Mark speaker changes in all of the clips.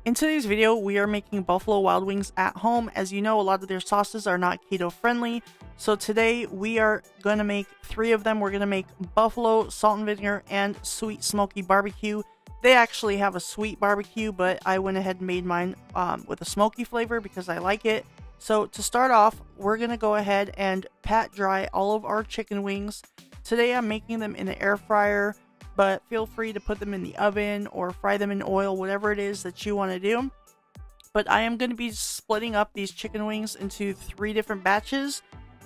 Speaker 1: In today's video, we are making Buffalo Wild Wings at home. As you know, a lot of their sauces are not keto friendly. So today we are going to make 3 of them. We're going to make Buffalo, Salt and Vinegar, and Sweet Smoky Barbecue. They actually have a sweet barbecue, but I went ahead and made mine with a smoky flavor because I like it. So to start off, we're going to go ahead and pat dry all of our chicken wings. Today I'm making them in the air fryer, but feel free to put them in the oven or fry them in oil, whatever it is that you want to do. But I am going to be splitting up these chicken wings into 3 different batches,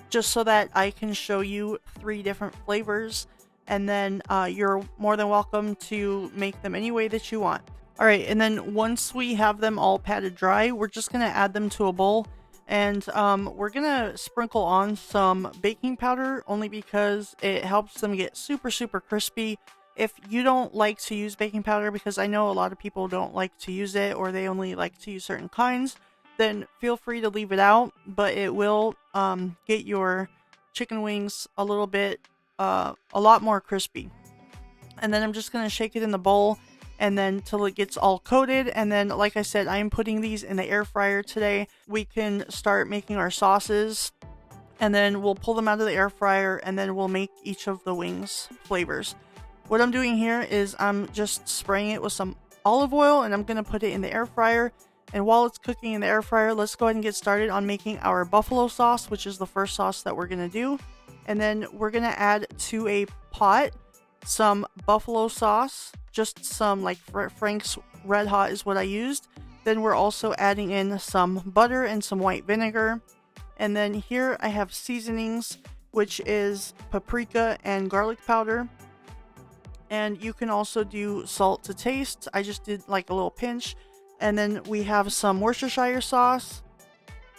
Speaker 1: just so that I can show you 3 different flavors, and then you're more than welcome to make them any way that you want. Alright, and then once we have them all patted dry, we're just going to add them to a bowl, and we're going to sprinkle on some baking powder, only because it helps them get super crispy. If you don't like to use baking powder, because I know a lot of people don't like to use it, or they only like to use certain kinds, then feel free to leave it out, but it will get your chicken wings a little bit, a lot more crispy. And then I'm just going to shake it in the bowl, and then till it gets all coated. And then, like I said, I am putting these in the air fryer today. We can start making our sauces, and then we'll pull them out of the air fryer, and then we'll make each of the wings flavors. What I'm doing here is I'm just spraying it with some olive oil, and I'm going to put it in the air fryer. And while it's cooking in the air fryer, let's go ahead and get started on making our buffalo sauce, which is the first sauce that we're going to do. And then we're going to add to a pot some buffalo sauce, just some like Frank's Red Hot is what I used. Then we're also adding in some butter and some white vinegar. And then here I have seasonings, which is paprika and garlic powder. And you can also do salt to taste. I just did like a little pinch. And then we have some Worcestershire sauce.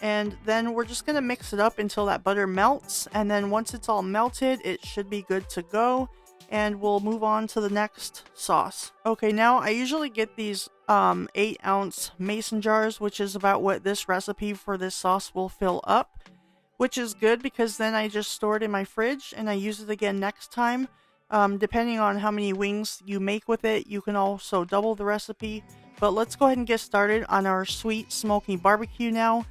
Speaker 1: And then we're just going to mix it up until that butter melts. And then once it's all melted, it should be good to go. And we'll move on to the next sauce. Okay, now I usually get these 8-ounce mason jars, which is about what this recipe for this sauce will fill up. Which is good because then I just store it in my fridge and I use it again next time. Depending on how many wings you make with it, you can also double the recipe. But let's go ahead and get started on our sweet smoky barbecue now.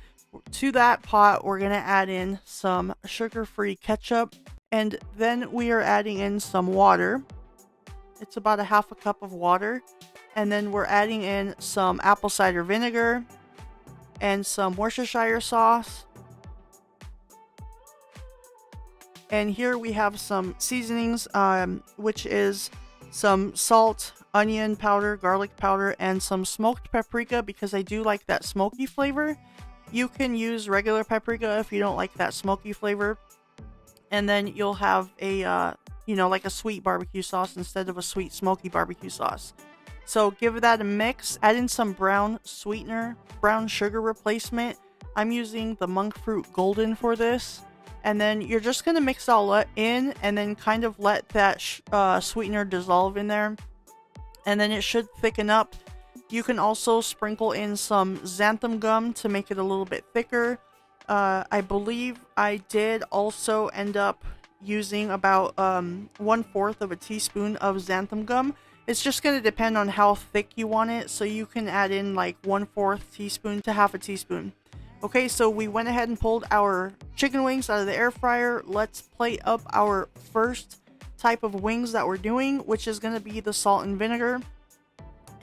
Speaker 1: To that pot, we're going to add in some sugar-free ketchup. And then we are adding in some water. It's about a half a cup of water. And then we're adding in some apple cider vinegar and some Worcestershire sauce. And here we have some seasonings, which is some salt, onion powder, garlic powder, and some smoked paprika because I do like that smoky flavor. You can use regular paprika if you don't like that smoky flavor. And then you'll have a, like a sweet barbecue sauce instead of a sweet smoky barbecue sauce. So give that a mix. Add in some brown sweetener, brown sugar replacement. I'm using the monk fruit golden for this. And then you're just going to mix it all in and then kind of let that sweetener dissolve in there. And then it should thicken up. You can also sprinkle in some xanthan gum to make it a little bit thicker. I believe I did also end up using about 1/4 of a teaspoon of xanthan gum. It's just going to depend on how thick you want it. So you can add in like 1/4 teaspoon to half a teaspoon. Okay, so we went ahead and pulled our chicken wings out of the air fryer. Let's plate up our first type of wings that we're doing, which is going to be the salt and vinegar.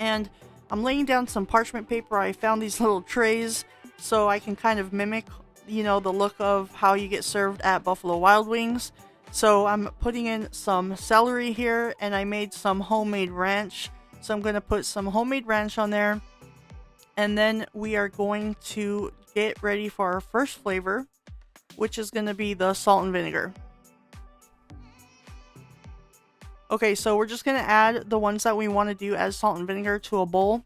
Speaker 1: And I'm laying down some parchment paper. I found these little trays so I can kind of mimic, the look of how you get served at Buffalo Wild Wings. So I'm putting in some celery here, and I made some homemade ranch. So I'm going to put some homemade ranch on there. And then we are going to get ready for our first flavor, which is going to be the salt and vinegar. Okay, so we're just going to add the ones that we want to do as salt and vinegar to a bowl.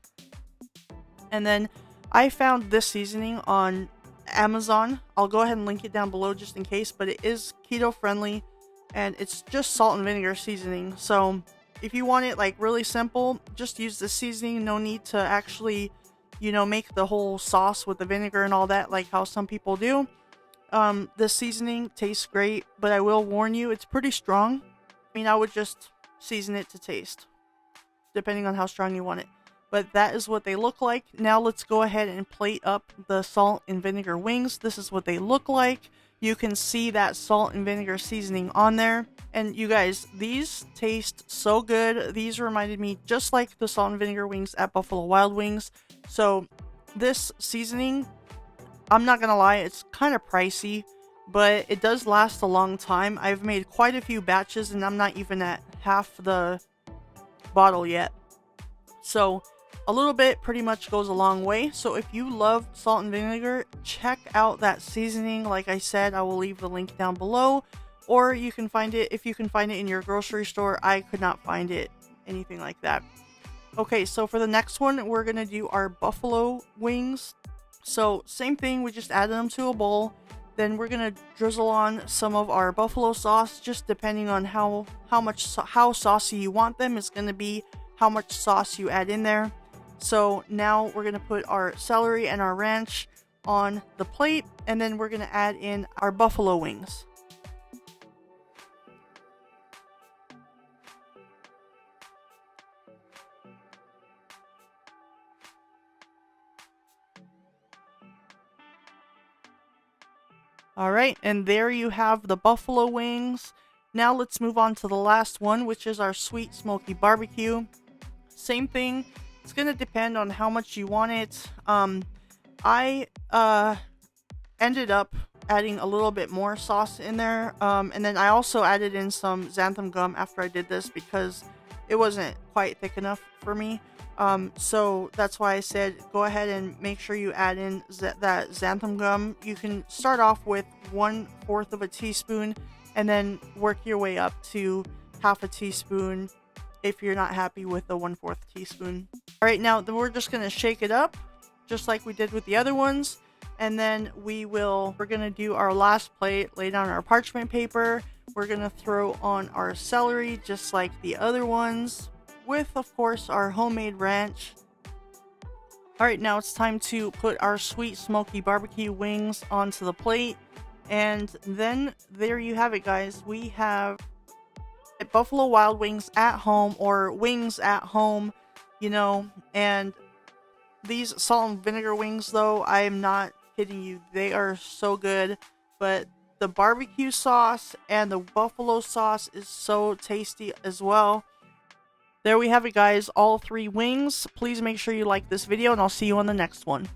Speaker 1: And then I found this seasoning on Amazon. I'll go ahead and link it down below just in case, but it is keto friendly and it's just salt and vinegar seasoning. So if you want it like really simple, just use the seasoning. No need to actually make the whole sauce with the vinegar and all that like how some people do. The seasoning tastes great, but I will warn you, it's pretty strong. I mean, I would just season it to taste, depending on how strong you want it. but that is what they look like. Now let's go ahead and plate up the salt and vinegar wings. This is what they look like. You can see that salt and vinegar seasoning on there. And you guys, these taste so good. These reminded me just like the salt and vinegar wings at Buffalo Wild Wings. So this seasoning, I'm not gonna lie, it's kind of pricey, but it does last a long time. I've made quite a few batches and I'm not even at half the bottle yet. So a little bit pretty much goes a long way. So if you love salt and vinegar, check out that seasoning. Like I said, I will leave the link down below, or you can find it if you can find it in your grocery store. I could not find it, anything like that. Okay, so for the next one, we're gonna do our buffalo wings. So same thing, we just added them to a bowl. Then we're gonna drizzle on some of our buffalo sauce, just depending on how saucy you want them. It's gonna be how much sauce you add in there. So now we're gonna put our celery and our ranch on the plate, and then we're gonna add in our buffalo wings. Alright, and there you have the buffalo wings. Now let's move on to the last one, which is our sweet smoky barbecue. Same thing, it's gonna depend on how much you want it. I ended up adding a little bit more sauce in there, and then I also added in some xanthan gum after I did this because it wasn't quite thick enough for me. So that's why I said go ahead and make sure you add in that xanthan gum. You can start off with 1/4 of a teaspoon and then work your way up to half a teaspoon if you're not happy with the 1/4 teaspoon. Alright, now we're just going to shake it up just like we did with the other ones. And then we're going to do our last plate, lay down our parchment paper. We're going to throw on our celery just like the other ones, with of course our homemade ranch. Alright, now it's time to put our sweet smoky barbecue wings onto the plate. And then there you have it, guys. We have Buffalo Wild Wings at home, or wings at home, you know. And these salt and vinegar wings, though, I am not kidding you, they are so good. But the barbecue sauce and the buffalo sauce is so tasty as well. There we have it, guys, all 3 wings. Please make sure you like this video, and I'll see you on the next one.